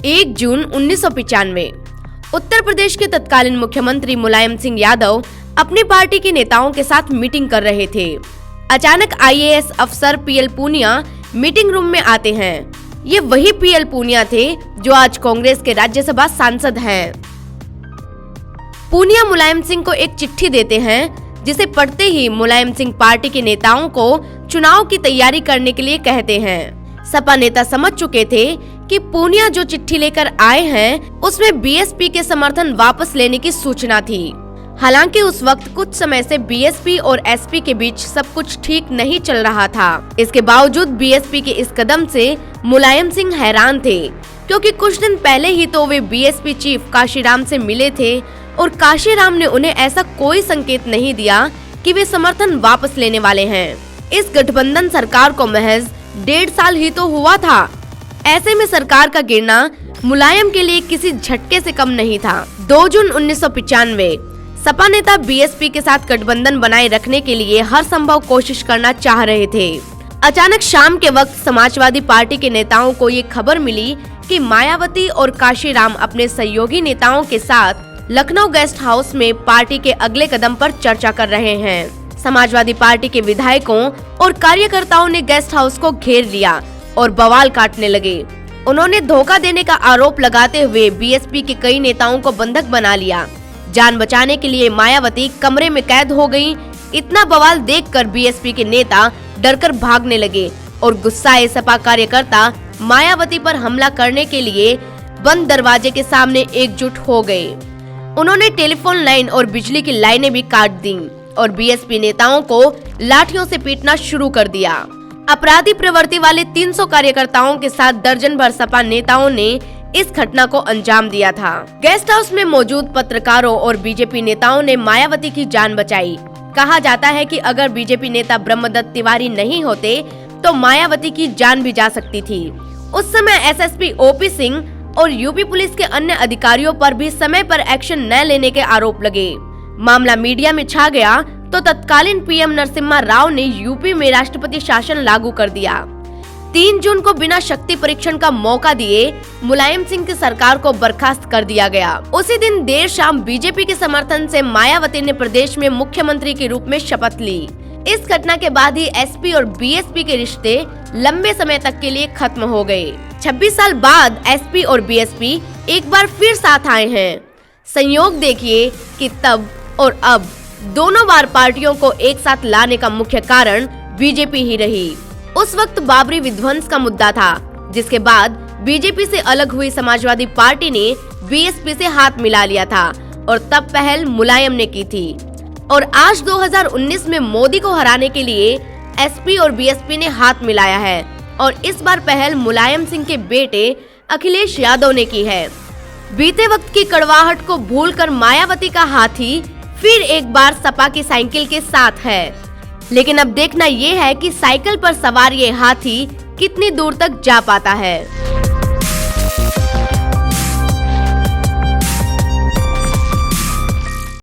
1 जून 1995 उत्तर प्रदेश के तत्कालीन मुख्यमंत्री मुलायम सिंह यादव अपनी पार्टी के नेताओं के साथ मीटिंग कर रहे थे। अचानक आईएएस अफसर पीएल पूनिया मीटिंग रूम में आते हैं। ये वही पीएल पूनिया थे जो आज कांग्रेस के राज्यसभा सांसद हैं। पूनिया मुलायम सिंह को एक चिट्ठी देते हैं, जिसे पढ़ते ही मुलायम सिंह पार्टी के नेताओं को चुनाव की तैयारी करने के लिए कहते हैं। सपा नेता समझ चुके थे कि पूनिया जो चिट्ठी लेकर आए हैं उसमें बीएसपी के समर्थन वापस लेने की सूचना थी। हालांकि उस वक्त कुछ समय से बीएसपी और एसपी के बीच सब कुछ ठीक नहीं चल रहा था। इसके बावजूद बीएसपी के इस कदम से मुलायम सिंह हैरान थे, क्योंकि कुछ दिन पहले ही तो वे बीएसपी चीफ काशीराम से मिले थे और काशीराम ने उन्हें ऐसा कोई संकेत नहीं दिया कि वे समर्थन वापस लेने वाले हैं। इस गठबंधन सरकार को महज 1.5 साल ही तो हुआ था। ऐसे में सरकार का गिरना मुलायम के लिए किसी झटके से कम नहीं था। 2 जून 1995 सपा नेता बीएसपी के साथ गठबंधन बनाए रखने के लिए हर संभव कोशिश करना चाह रहे थे। अचानक शाम के वक्त समाजवादी पार्टी के नेताओं को ये खबर मिली कि मायावती और काशीराम अपने सहयोगी नेताओं के साथ लखनऊ गेस्ट हाउस में पार्टी के अगले कदम पर चर्चा कर रहे हैं। समाजवादी पार्टी के विधायकों और कार्यकर्ताओं ने गेस्ट हाउस को घेर लिया और बवाल काटने लगे। उन्होंने धोखा देने का आरोप लगाते हुए बीएसपी के कई नेताओं को बंधक बना लिया। जान बचाने के लिए मायावती कमरे में कैद हो गयी। इतना बवाल देखकर बीएसपी के नेता डरकर भागने लगे और गुस्साए सपा कार्यकर्ता मायावती पर हमला करने के लिए बंद दरवाजे के सामने एकजुट हो गए। उन्होंने टेलीफोन लाइन और बिजली की लाइनें भी काट दी और बीएसपी नेताओं को लाठियों से पीटना शुरू कर दिया। अपराधी प्रवृत्ति वाले 300 कार्यकर्ताओं के साथ दर्जन भर सपा नेताओं ने इस घटना को अंजाम दिया था। गेस्ट हाउस में मौजूद पत्रकारों और बीजेपी नेताओं ने मायावती की जान बचाई। कहा जाता है कि अगर बीजेपी नेता ब्रह्मदत्त तिवारी नहीं होते तो मायावती की जान भी जा सकती थी। उस समय एसएसपी ओपी सिंह और यूपी पुलिस के अन्य अधिकारियों पर भी समय पर एक्शन न लेने के आरोप लगे। मामला मीडिया में छा गया तो तत्कालीन पीएम नरसिम्हा राव ने यूपी में राष्ट्रपति शासन लागू कर दिया। 3 जून को बिना शक्ति परीक्षण का मौका दिए मुलायम सिंह की सरकार को बर्खास्त कर दिया गया। उसी दिन देर शाम बीजेपी के समर्थन से मायावती ने प्रदेश में मुख्यमंत्री के रूप में शपथ ली। इस घटना के बाद ही एसपी और बीएसपी के रिश्ते लंबे समय तक के लिए खत्म हो गए। 26 साल बाद एसपी और बीएसपी एक बार फिर साथ आए हैं। संयोग देखिए कि तब और अब दोनों बार पार्टियों को एक साथ लाने का मुख्य कारण बीजेपी ही रही। उस वक्त बाबरी विध्वंस का मुद्दा था, जिसके बाद बीजेपी से अलग हुई समाजवादी पार्टी ने बीएसपी से हाथ मिला लिया था और तब पहल मुलायम ने की थी। और आज 2019 में मोदी को हराने के लिए एसपी और बीएसपी ने हाथ मिलाया है और इस बार पहल मुलायम सिंह के बेटे अखिलेश यादव ने की है। बीते वक्त की कड़वाहट को भूलकर मायावती का हाथी फिर एक बार सपा की साइकिल के साथ है। लेकिन अब देखना ये है कि साइकिल पर सवार ये हाथी कितनी दूर तक जा पाता है।